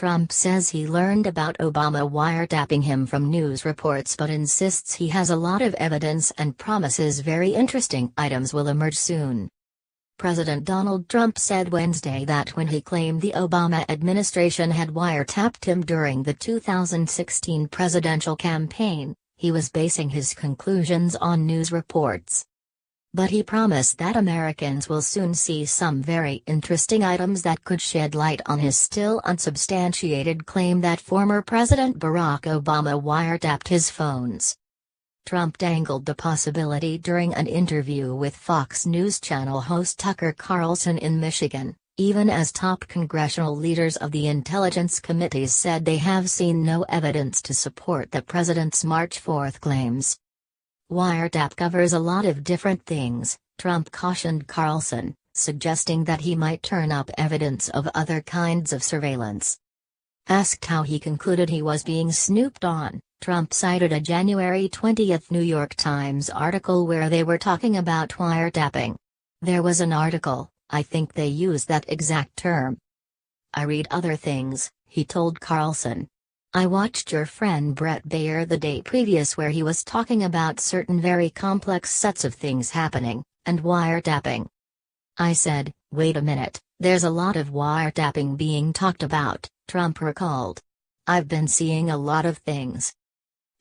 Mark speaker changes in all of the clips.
Speaker 1: Trump says he learned about Obama wiretapping him from news reports but insists he has a lot of evidence and promises very interesting items will emerge soon. President Donald Trump said Wednesday that when he claimed the Obama administration had wiretapped him during the 2016 presidential campaign, he was basing his conclusions on news reports. But he promised that Americans will soon see some very interesting items that could shed light on his still unsubstantiated claim that former President Barack Obama wiretapped his phones. Trump dangled the possibility during an interview with Fox News Channel host Tucker Carlson in Michigan, even as top congressional leaders of the intelligence committees said they have seen no evidence to support the president's March 4 claims. Wiretap covers a lot of different things, Trump cautioned Carlson, suggesting that he might turn up evidence of other kinds of surveillance. Asked how he concluded he was being snooped on, Trump cited a January 20 New York Times article where they were talking about wiretapping. There was an article, I think they used that exact term. I read other things, he told Carlson. I watched your friend Bret Baier the day previous where he was talking about certain very complex sets of things happening, and wiretapping. I said, wait a minute, there's a lot of wiretapping being talked about, Trump recalled. I've been seeing a lot of things.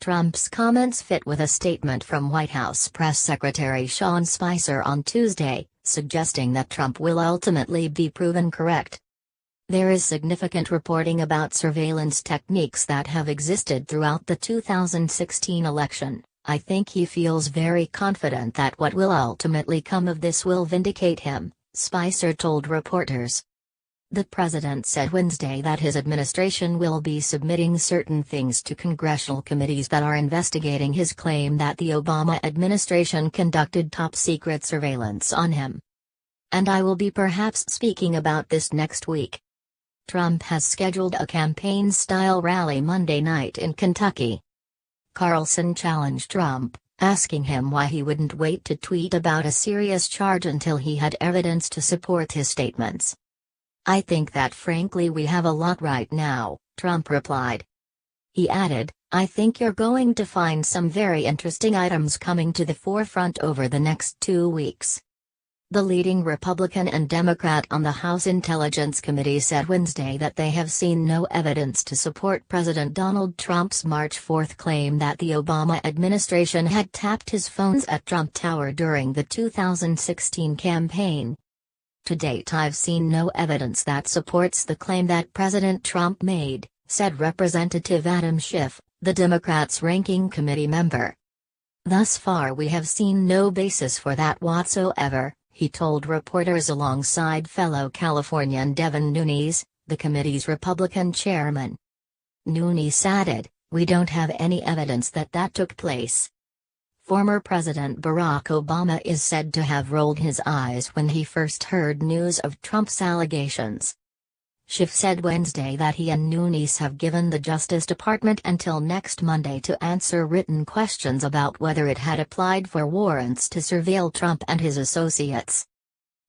Speaker 1: Trump's comments fit with a statement from White House Press Secretary Sean Spicer on Tuesday, suggesting that Trump will ultimately be proven correct. There is significant reporting about surveillance techniques that have existed throughout the 2016 election. I think he feels very confident that what will ultimately come of this will vindicate him, Spicer told reporters. The president said Wednesday that his administration will be submitting certain things to congressional committees that are investigating his claim that the Obama administration conducted top-secret surveillance on him. And I will be perhaps speaking about this next week. Trump has scheduled a campaign-style rally Monday night in Kentucky. Carlson challenged Trump, asking him why he wouldn't wait to tweet about a serious charge until he had evidence to support his statements. I think that frankly we have a lot right now, Trump replied. He added, I think you're going to find some very interesting items coming to the forefront over the next 2 weeks. The leading Republican and Democrat on the House Intelligence Committee said Wednesday that they have seen no evidence to support President Donald Trump's March 4 claim that the Obama administration had tapped his phones at Trump Tower during the 2016 campaign. To date, I've seen no evidence that supports the claim that President Trump made, said Representative Adam Schiff, the Democrats' ranking committee member. Thus far we have seen no basis for that whatsoever, he told reporters alongside fellow Californian Devin Nunes, the committee's Republican chairman. Nunes added, we don't have any evidence that that took place. Former President Barack Obama is said to have rolled his eyes when he first heard news of Trump's allegations. Schiff said Wednesday that he and Nunes have given the Justice Department until next Monday to answer written questions about whether it had applied for warrants to surveil Trump and his associates.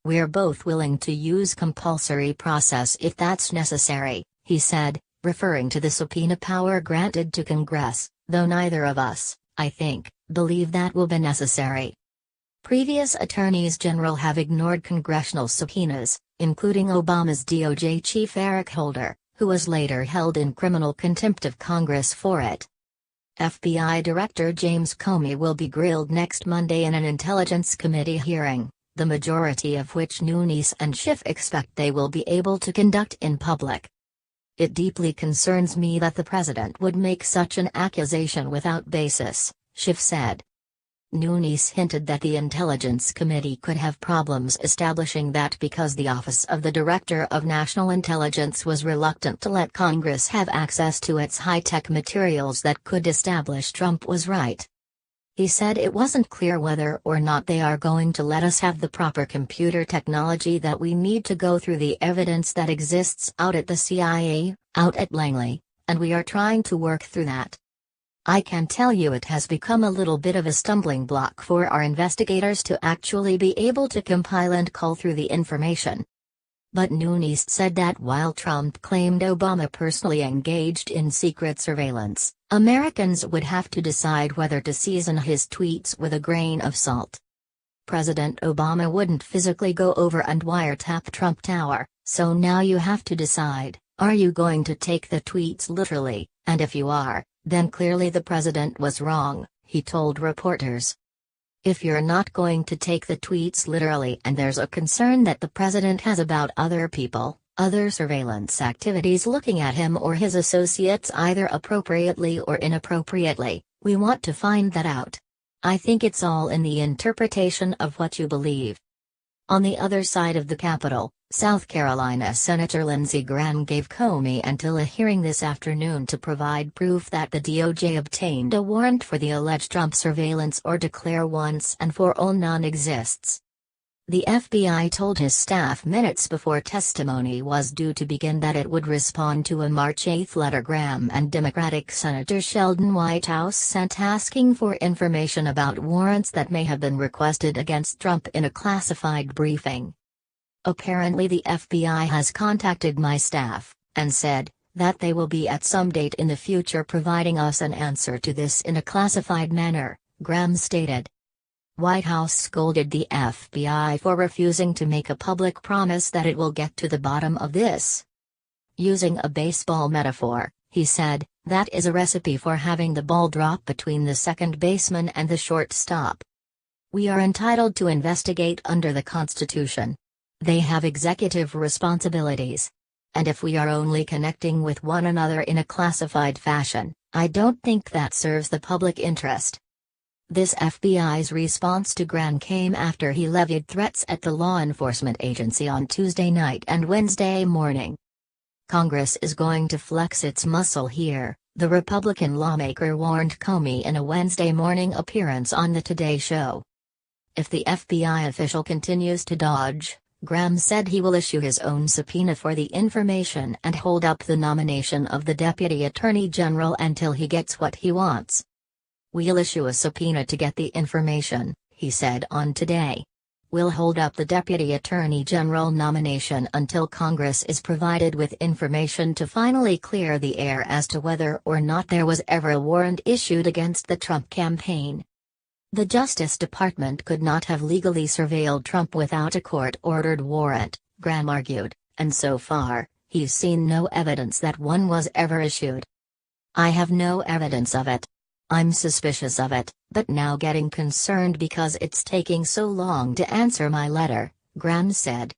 Speaker 1: We're both willing to use compulsory process if that's necessary, he said, referring to the subpoena power granted to Congress, though neither of us, I think, believe that will be necessary. Previous attorneys general have ignored congressional subpoenas, including Obama's DOJ chief Eric Holder, who was later held in criminal contempt of Congress for it. FBI Director James Comey will be grilled next Monday in an Intelligence Committee hearing, the majority of which Nunes and Schiff expect they will be able to conduct in public. It deeply concerns me that the president would make such an accusation without basis, Schiff said. Nunes hinted that the Intelligence Committee could have problems establishing that because the Office of the Director of National Intelligence was reluctant to let Congress have access to its high-tech materials that could establish Trump was right. He said it wasn't clear whether or not they are going to let us have the proper computer technology that we need to go through the evidence that exists out at the CIA, out at Langley, and we are trying to work through that. I can tell you it has become a little bit of a stumbling block for our investigators to actually be able to compile and cull through the information. But Nunes said that while Trump claimed Obama personally engaged in secret surveillance, Americans would have to decide whether to season his tweets with a grain of salt. President Obama wouldn't physically go over and wiretap Trump Tower, so now you have to decide, are you going to take the tweets literally, and if you are, then clearly the president was wrong, he told reporters. If you're not going to take the tweets literally and there's a concern that the president has about other people, other surveillance activities looking at him or his associates either appropriately or inappropriately, we want to find that out. I think it's all in the interpretation of what you believe. On the other side of the Capitol, South Carolina Senator Lindsey Graham gave Comey until a hearing this afternoon to provide proof that the DOJ obtained a warrant for the alleged Trump surveillance or declare once and for all none exists. The FBI told his staff minutes before testimony was due to begin that it would respond to a March 8 letter Graham and Democratic Senator Sheldon Whitehouse sent asking for information about warrants that may have been requested against Trump in a classified briefing. Apparently the FBI has contacted my staff, and said, that they will be at some date in the future providing us an answer to this in a classified manner, Graham stated. Whitehouse scolded the FBI for refusing to make a public promise that it will get to the bottom of this. Using a baseball metaphor, he said, that is a recipe for having the ball drop between the second baseman and the shortstop. We are entitled to investigate under the Constitution. They have executive responsibilities. And if we are only connecting with one another in a classified fashion, I don't think that serves the public interest. This FBI's response to Graham came after he levied threats at the law enforcement agency on Tuesday night and Wednesday morning. Congress is going to flex its muscle here, the Republican lawmaker warned Comey in a Wednesday morning appearance on the Today Show. If the FBI official continues to dodge, Graham said he will issue his own subpoena for the information and hold up the nomination of the Deputy Attorney General until he gets what he wants. We'll issue a subpoena to get the information, he said on Today. We'll hold up the Deputy Attorney General nomination until Congress is provided with information to finally clear the air as to whether or not there was ever a warrant issued against the Trump campaign. The Justice Department could not have legally surveilled Trump without a court-ordered warrant, Graham argued, and so far, he's seen no evidence that one was ever issued. I have no evidence of it. I'm suspicious of it, but now getting concerned because it's taking so long to answer my letter, Graham said.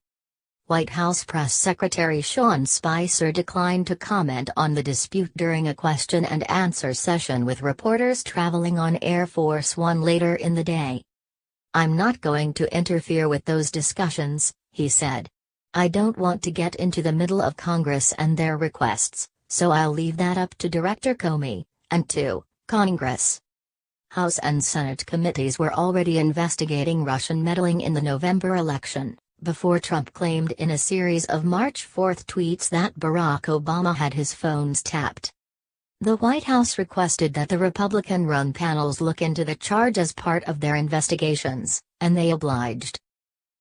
Speaker 1: White House Press Secretary Sean Spicer declined to comment on the dispute during a question-and-answer session with reporters traveling on Air Force One later in the day. I'm not going to interfere with those discussions, he said. I don't want to get into the middle of Congress and their requests, so I'll leave that up to Director Comey, and to Congress. House and Senate committees were already investigating Russian meddling in the November election, before Trump claimed in a series of March 4 tweets that Barack Obama had his phones tapped. The White House requested that the Republican-run panels look into the charge as part of their investigations, and they obliged.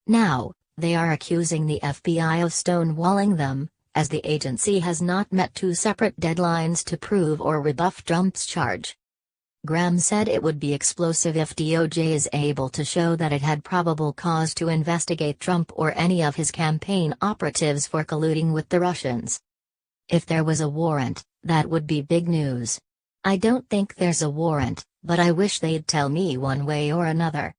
Speaker 1: Now, they are accusing the FBI of stonewalling them, as the agency has not met two separate deadlines to prove or rebuff Trump's charge. Graham said it would be explosive if DOJ is able to show that it had probable cause to investigate Trump or any of his campaign operatives for colluding with the Russians. If there was a warrant, that would be big news. I don't think there's a warrant, but I wish they'd tell me one way or another.